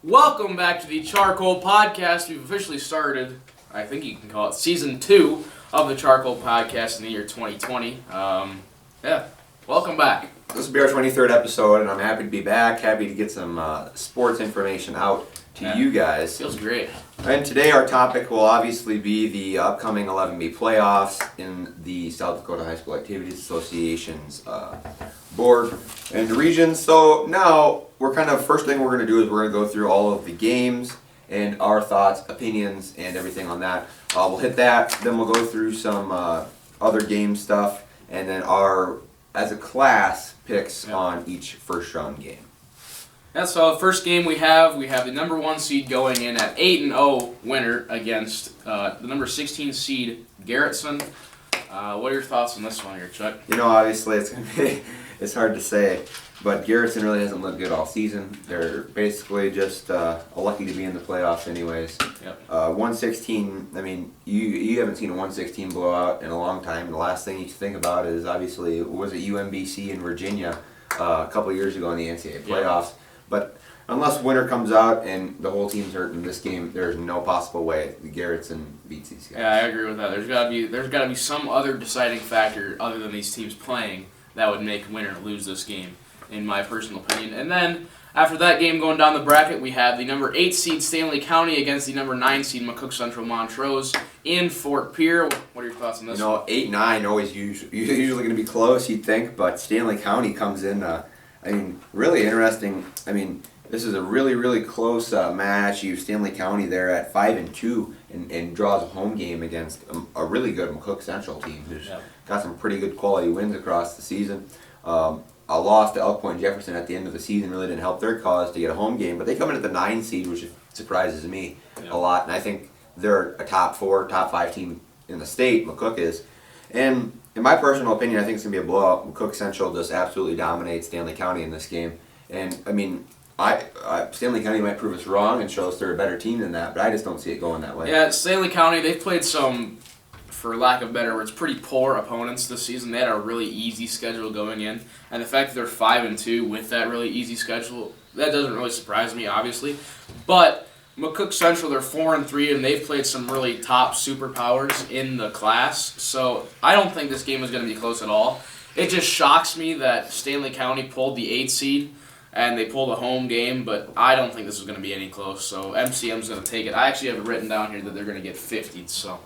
Welcome back to the CharCole Podcast. We've officially started, I think you can call it, Season 2 of the CharCole Podcast in the year 2020. Welcome back. This will be our 23rd episode, and I'm happy to be back, happy to get some sports information out to you guys. Feels great. And today our topic will obviously be the upcoming 11B playoffs in the South Dakota High School Activities Association's board and region. So now, first thing we're going to do is we're going to go through all of the games and our thoughts, opinions, and everything on that. We'll hit that, then we'll go through some other game stuff, and then as a class, picks on each first round game. Yeah, so the first game we have the number 1 seed going in at 8-0 winner against the number 16 seed Garretson. What are your thoughts on this one here, Chuck? Obviously it's hard to say, but Garretson really hasn't looked good all season. They're basically just lucky to be in the playoffs anyways. Yep. 116, you haven't seen a 116 blowout in a long time. The last thing you think about is obviously, was it UMBC in Virginia a couple years ago in the NCAA playoffs. Yep. But unless winner comes out and the whole team's hurt in this game, there's no possible way Garretson beats these guys. Yeah, I agree with that. There's got to be some other deciding factor other than these teams playing that would make winner lose this game, in my personal opinion. And then after that game going down the bracket, we have the number 8 seed Stanley County against the number 9 seed McCook Central Montrose in Fort Pierre. What are your thoughts on this? 8-9 always usually going to be close, you'd think, but Stanley County comes in. Really interesting. This is a really, really close match. You have Stanley County there at 5-2 and draws a home game against a really good McCook Central team who's got some pretty good quality wins across the season. A loss to Elk Point Jefferson at the end of the season really didn't help their cause to get a home game, but they come in at the 9 seed, which surprises me a lot, and I think they're a top 4, top 5 team in the state, McCook is. And in my personal opinion, I think it's going to be a blowout. McCook Central just absolutely dominates Stanley County in this game. And, Stanley County might prove us wrong and show us they're a better team than that, but I just don't see it going that way. Yeah, Stanley County, they've played some, for lack of better words, pretty poor opponents this season. They had a really easy schedule going in. And the fact that they're 5-2 with that really easy schedule, that doesn't really surprise me, obviously. But McCook Central, they're 4-3, and they've played some really top superpowers in the class. So I don't think this game is going to be close at all. It just shocks me that Stanley County pulled the 8 seed, and they pulled a home game, but I don't think this is going to be any close. So MCM's going to take it. I actually have it written down here that they're going to get 50. So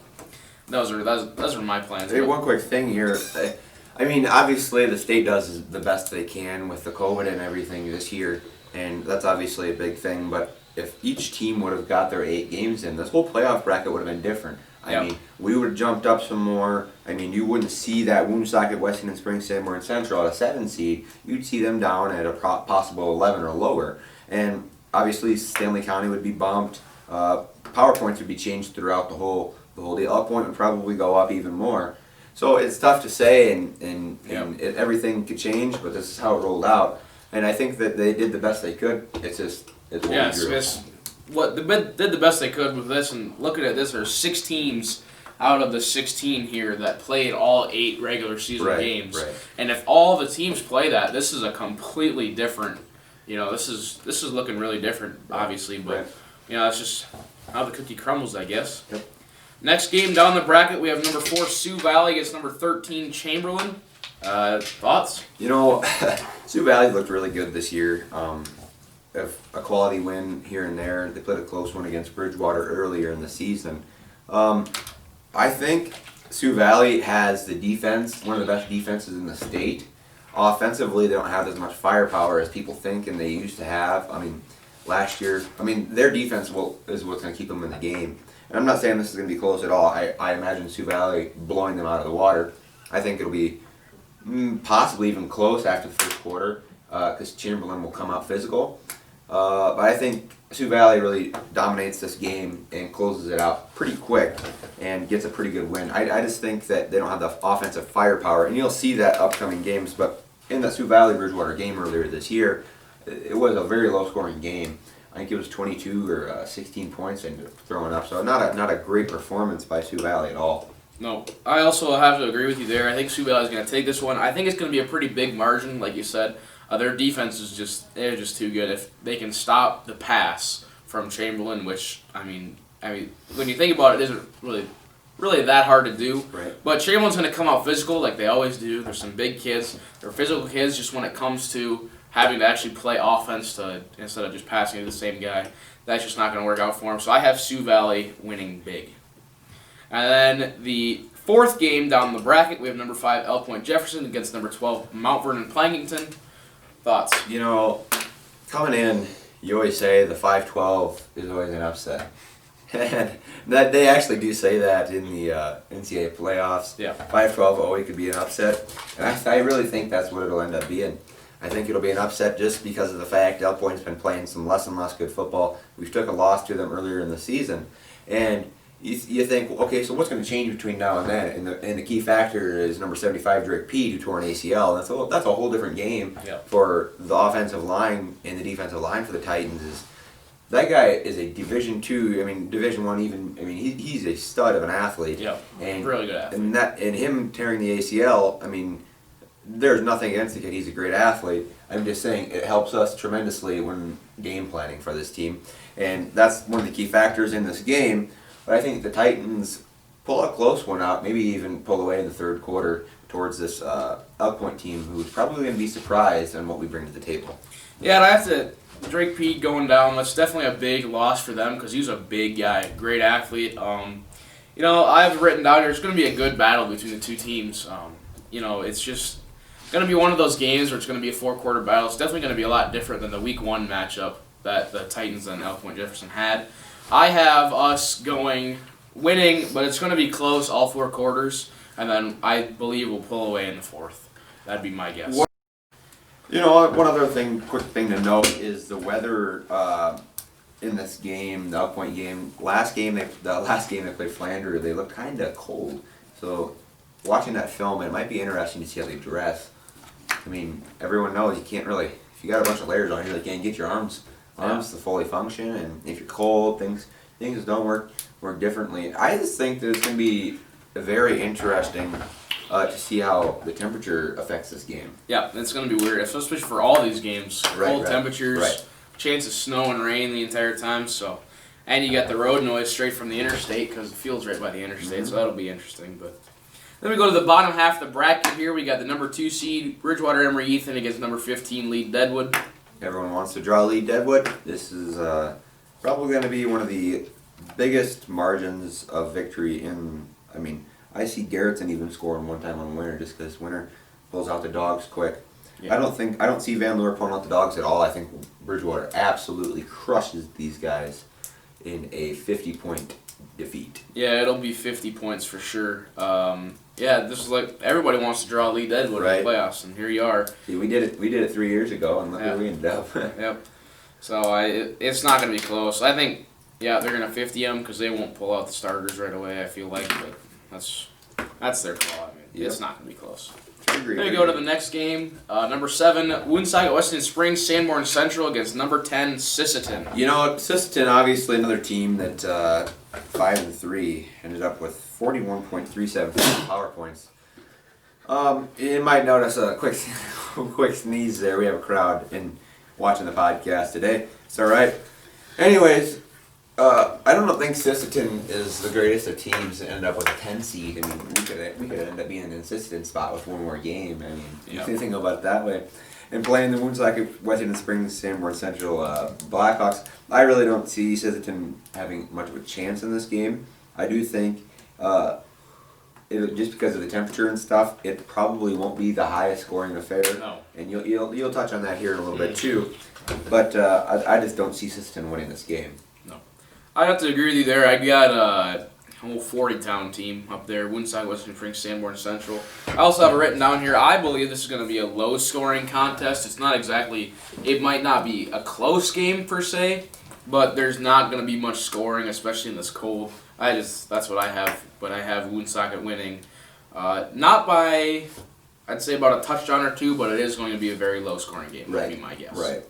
those are my plans. Hey, one quick thing here. Obviously the state does the best they can with the COVID and everything this year, and that's obviously a big thing, but if each team would have got their 8 games in, this whole playoff bracket would have been different. We would have jumped up some more. You wouldn't see that Woonsocket, Weston, and Spring Moore, and Central at a 7 seed. You'd see them down at a possible 11 or lower. And obviously Stanley County would be bumped. Power points would be changed throughout the whole deal. Elk Point would probably go up even more. So it's tough to say, and everything could change, but this is how it rolled out. And I think that they did the best they could. It's did the best they could with this, and looking at this, there's 6 teams out of the 16 here that played all 8 regular season games. Right. And if all the teams play that, this is a completely different, this is looking really different, obviously, but it's just how the cookie crumbles, I guess. Yep. Next game down the bracket, we have number 4 Sioux Valley against number 13 Chamberlain. Thoughts? Sioux Valley looked really good this year. A quality win here and there. They played a close one against Bridgewater earlier in the season. I think Sioux Valley has the defense, one of the best defenses in the state. Offensively, they don't have as much firepower as people think and they used to have. Last year, their defense is what's going to keep them in the game. And I'm not saying this is going to be close at all. I imagine Sioux Valley blowing them out of the water. I think it'll be possibly even close after the first quarter because Chamberlain will come out physical. But I think Sioux Valley really dominates this game and closes it out pretty quick and gets a pretty good win. I just think that they don't have the offensive firepower, and you'll see that upcoming games. But in the Sioux Valley Bridgewater game earlier this year, it was a very low-scoring game. I think it was 22 or 16 points and throwing up. So not a great performance by Sioux Valley at all. No, I also have to agree with you there. I think Sioux Valley is going to take this one. I think it's going to be a pretty big margin, like you said. Their defense is they're just too good. If they can stop the pass from Chamberlain, which I mean, when you think about it, it isn't really that hard to do. Right. But Chamberlain's going to come out physical like they always do. There's some big kids. They're physical kids. Just when it comes to having to actually play offense instead of just passing to the same guy, that's just not going to work out for them. So I have Sioux Valley winning big. And then the fourth game down the bracket, we have number 5 Elk Point Jefferson against number 12 Mount Vernon Plankington. Thoughts? Coming in, you always say the 5-12 is always an upset. And that they actually do say that in the NCAA playoffs. Yeah. 5-12 always could be an upset. And I really think that's what it'll end up being. I think it'll be an upset just because of the fact Elk Point's been playing some less and less good football. We took a loss to them earlier in the season. And you think, okay, so what's going to change between now and then? And the key factor is number 75, Drake Pete, who tore an ACL. And that's a whole different game for the offensive line and the defensive line for the Titans. That guy is a Division II, Division I even. He's a stud of an athlete. Yeah, and really good athlete. And him tearing the ACL, there's nothing against the kid. He's a great athlete. I'm just saying it helps us tremendously when game planning for this team. And that's one of the key factors in this game. But I think the Titans pull a close one out, maybe even pull away in the third quarter towards this Elk Point team, who's probably going to be surprised on what we bring to the table. Yeah, and I have to. Drake Pete going down, that's definitely a big loss for them because he's a big guy, great athlete. I have written down here it's going to be a good battle between the two teams. It's just going to be one of those games where it's going to be a 4-quarter battle. It's definitely going to be a lot different than the Week 1 matchup that the Titans and Elk Point Jefferson had. I have us winning, but it's going to be close all 4 quarters, and then I believe we'll pull away in the 4th. That'd be my guess. One other quick thing to note is the weather in this game, the Elk Point game. The last game they played Flanders, they looked kind of cold. So watching that film, it might be interesting to see how they dress. Everyone knows you can't really, if you got a bunch of layers on, you can't get your arms to fully function. And if you're cold, things don't work differently. I just think that it's going to be very interesting to see how the temperature affects this game. Yeah, it's going to be weird, especially for all these games. Cold temperatures, chance of snow and rain the entire time. And you got the road noise straight from the interstate because the field's right by the interstate, so that'll be interesting. But then we go to the bottom half of the bracket here. We got the number 2 seed Bridgewater Emory-Ethan against number 15 lead Deadwood. Everyone wants to draw lead Deadwood. This is probably going to be one of the biggest margins of victory I see Garretson even scoring one time on Winter just because Winter pulls out the dogs quick. Yeah. I don't see Van Loer pulling out the dogs at all. I think Bridgewater absolutely crushes these guys in a 50-point defeat. Yeah, it'll be 50 points for sure. This is like everybody wants to draw lead Deadwood in the playoffs, and here you are. See, we did it 3 years ago, and look where we ended up. Yep. So it's not going to be close. I think they're going to 50 them because they won't pull out the starters right away. I feel like, but that's their call. It's not going to be close. Then we go to the next game. Number 7, Woonsocket Weston Springs Sanborn Central against number 10 Sisseton. Sisseton, obviously another team that 5-3 ended up with 41.37 power points. You might notice a quick sneeze there. We have a crowd watching the podcast today. It's all right. Anyways. I don't think Sisseton is the greatest of teams to end up with a 10 seed. We could end up being in an Sisseton spot with one more game. You can think about it that way. And playing the Woonsocket Weston Springs Sanborn Central Blackhawks, I really don't see Sisseton having much of a chance in this game. I do think just because of the temperature and stuff, it probably won't be the highest scoring affair. No. And you'll touch on that here in a little bit too. But I just don't see Sisseton winning this game. I have to agree with you there. I got a whole 40-town team up there, Woonsocket Western Springs, Sanborn Central. I also have it written down here. I believe this is going to be a low-scoring contest. It might not be a close game per se, but there's not going to be much scoring, especially in this cold. That's what I have, but I have Woonsocket winning. Not by, I'd say about a touchdown or two, but it is going to be a very low-scoring game. That would be my guess. Right.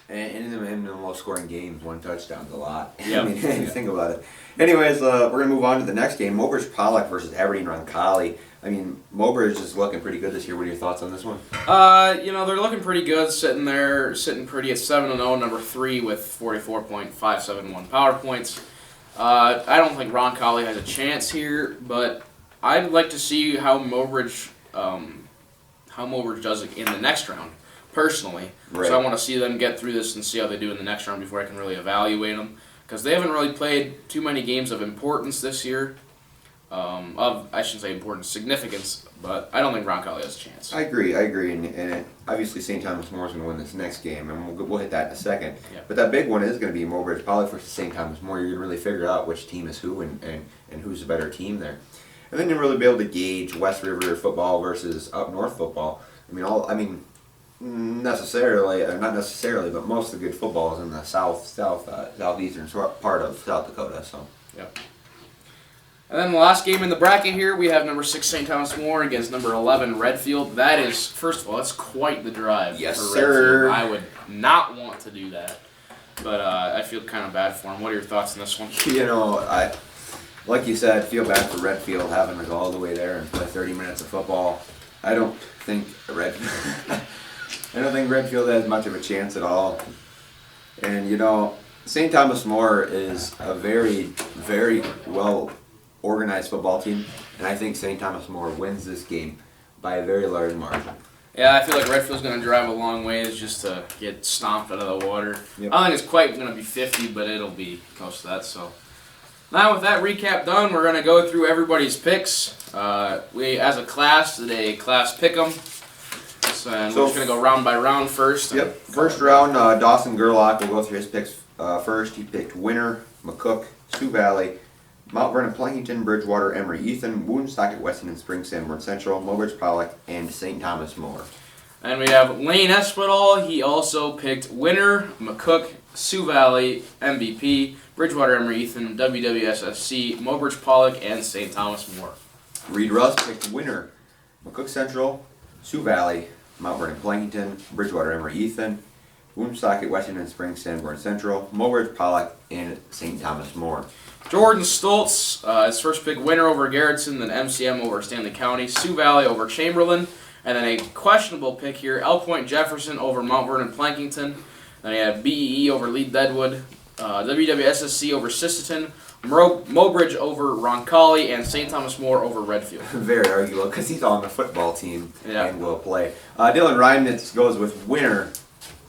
And in the low-scoring games, 1 touchdown's a lot. Yeah. Think about it. Anyways, we're going to move on to the next game. Mobridge Pollock versus Aberdeen Roncalli. I mean, Mobridge is looking pretty good this year. What are your thoughts on this one? They're looking pretty good, sitting pretty at 7-0, number 3 with 44.571 power points. I don't think Roncalli has a chance here, but I'd like to see how Mobridge does it in the next round, personally. Right. So I want to see them get through this and see how they do in the next round before I can really evaluate them, because they haven't really played too many games of importance this year. I shouldn't say importance, significance, but I don't think Roncalli has a chance. I agree, and obviously St. Thomas More is going to win this next game, and we'll hit that in a second. Yep. But that big one is going to be Mobridge Poly versus St. Thomas More. You're going to really figure out which team is who and who's the better team there. And then you'll really be able to gauge West River football versus up north football. Not necessarily, but most of the good football is in the southeastern part of South Dakota. So. Yep. And then the last game in the bracket here, we have number 6 St. Thomas More against number 11 Redfield. That is, first of all, that's quite the drive. Yes, for sir. Redfield. I would not want to do that, but I feel kind of bad for him. What are your thoughts on this one? Like you said, feel bad for Redfield having to go all the way there and play 30 minutes of football. I don't think Redfield has much of a chance at all. And St. Thomas More is a very, very well organized football team, and I think St. Thomas More wins this game by a very large margin. Yeah, I feel like Redfield's going to drive a long ways just to get stomped out of the water. Yep. I don't think it's quite going to be 50, but it'll be close to that. So now with that recap done, we're going to go through everybody's picks. We, as a class, did a class pick 'em. So we're just going to go round by round first. Yep. First round, Dawson Gerlach will go through his picks first. He picked Winter, McCook, Sioux Valley, Mount Vernon, Plankington, Bridgewater, Emory, Ethan, Woonsocket, Weston, and Spring, Sanborn Central, Mobridge, Pollock, and St. Thomas More. And we have Lane Espinal. He also picked Winter, McCook, Sioux Valley, MVP, Bridgewater, Emory, Ethan, WWSFC, Mobridge, Pollock, and St. Thomas More. Reed Russ picked Winter, McCook Central, Sioux Valley, Mount Vernon, Plankington, Bridgewater, Emory, Ethan, Woonsocket, Weston, and Spring, Sanborn Central, Mobridge, Pollock, and St. Thomas More. Jordan Stoltz, his first pick, Winter over Garretson, then MCM over Stanley County, Sioux Valley over Chamberlain, and then a questionable pick here, L Point Jefferson over Mount Vernon Plankington. Then he had BEE over Lead Deadwood, WWSSC over Sisseton, Mobridge over Roncalli, and St. Thomas More over Redfield. Very arguable because he's on the football team yeah. and will play. Dylan Reimnitz goes with Winter,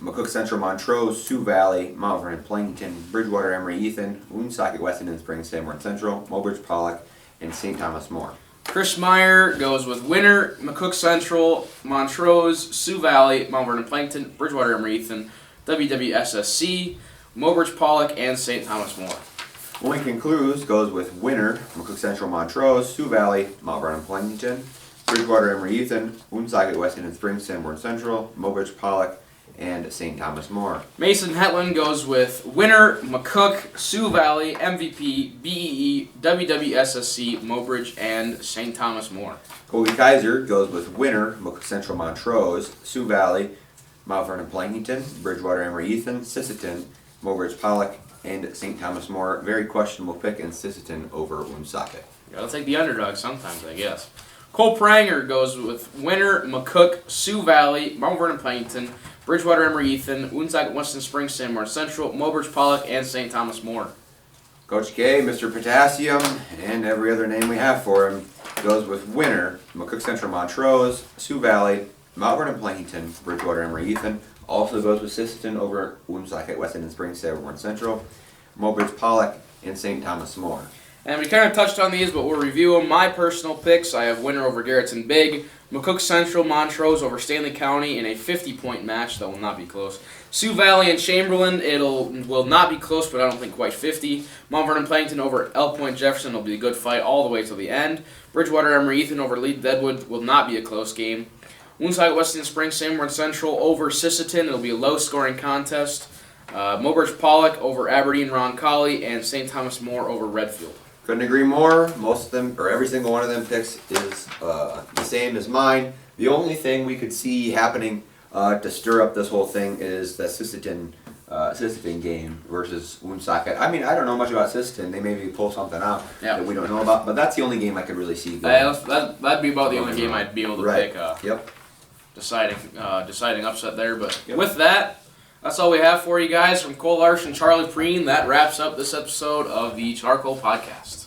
McCook Central, Montrose, Sioux Valley, Mount Vernon, Plankington, Bridgewater, Emory, Ethan, Woonsocket, Weston, and Spring, Sanborn Central, Mobridge, Pollock, and St. Thomas More. Chris Meyer goes with Winter, McCook Central, Montrose, Sioux Valley, Mount Vernon, Plankington, Bridgewater, Emory, Ethan, WWSSC, Mobridge, Pollock, and St. Thomas More. Lincoln Cruz goes with Winter, McCook Central, Montrose, Sioux Valley, Mount Vernon, Plankington, Bridgewater, Emory, Ethan, Woonsocket, Weston, and Spring, Sanborn Central, Mobridge, Pollock, and St. Thomas More. Mason Hetland goes with Winter, McCook, Sioux Valley, MVP, BEE, WWSSC, Mobridge, and St. Thomas More. Colby Kaiser goes with Winter, McCook Central, Montrose, Sioux Valley, Mount Vernon, Plankington, Bridgewater, Emory, Ethan, Sisseton, Mobridge, Pollock, and St. Thomas More. Very questionable pick in Sisseton over Woonsocket. Gotta take the underdog sometimes, I guess. Cole Pranger goes with Winter, McCook, Sioux Valley, Mount Vernon, Plankington, Bridgewater, Emory, Ethan, Woonsocket, Weston Springs, Sanborn Central, Mobridge, Pollock, and St. Thomas More. Coach K, Mr. Potassium, and every other name we have for him, goes with Winter, McCook Central, Montrose, Sioux Valley, Mount Vernon, Plankington, Bridgewater, Emory, Ethan. Also goes with Sisseton over Woonsocket, Weston and Springs, Sanborn Central, Mobridge, Pollock, and St. Thomas More. And we kind of touched on these, but we'll review them. My personal picks, I have Winter over Garretson Big, McCook Central, Montrose over Stanley County in a 50-point match that will not be close. Sioux Valley and Chamberlain, will not be close, but I don't think quite 50. Mount Vernon Plankington over L Point Jefferson will be a good fight all the way to the end. Bridgewater, Emory, Ethan over Lead Deadwood will not be a close game. Woonsocket, Weston Springs, Sanborn Central over Sisseton, it'll be a low-scoring contest. Mobridge, Pollock over Aberdeen, Roncalli, and St. Thomas More over Redfield. Couldn't agree more. Most of them, or every single one of them picks is the same as mine. The only thing we could see happening to stir up this whole thing is that Sisseton Sisseton game versus Woonsocket. I mean, I don't know much about Sisseton. They maybe pull something out that we don't know about, but that's the only game I could really see going. That'd be about the only game I'd be able to pick. Yep. Deciding upset there, but with that, that's all we have for you guys from Cole Larson and Charlie Preen. That wraps up this episode of the CharCole Podcast.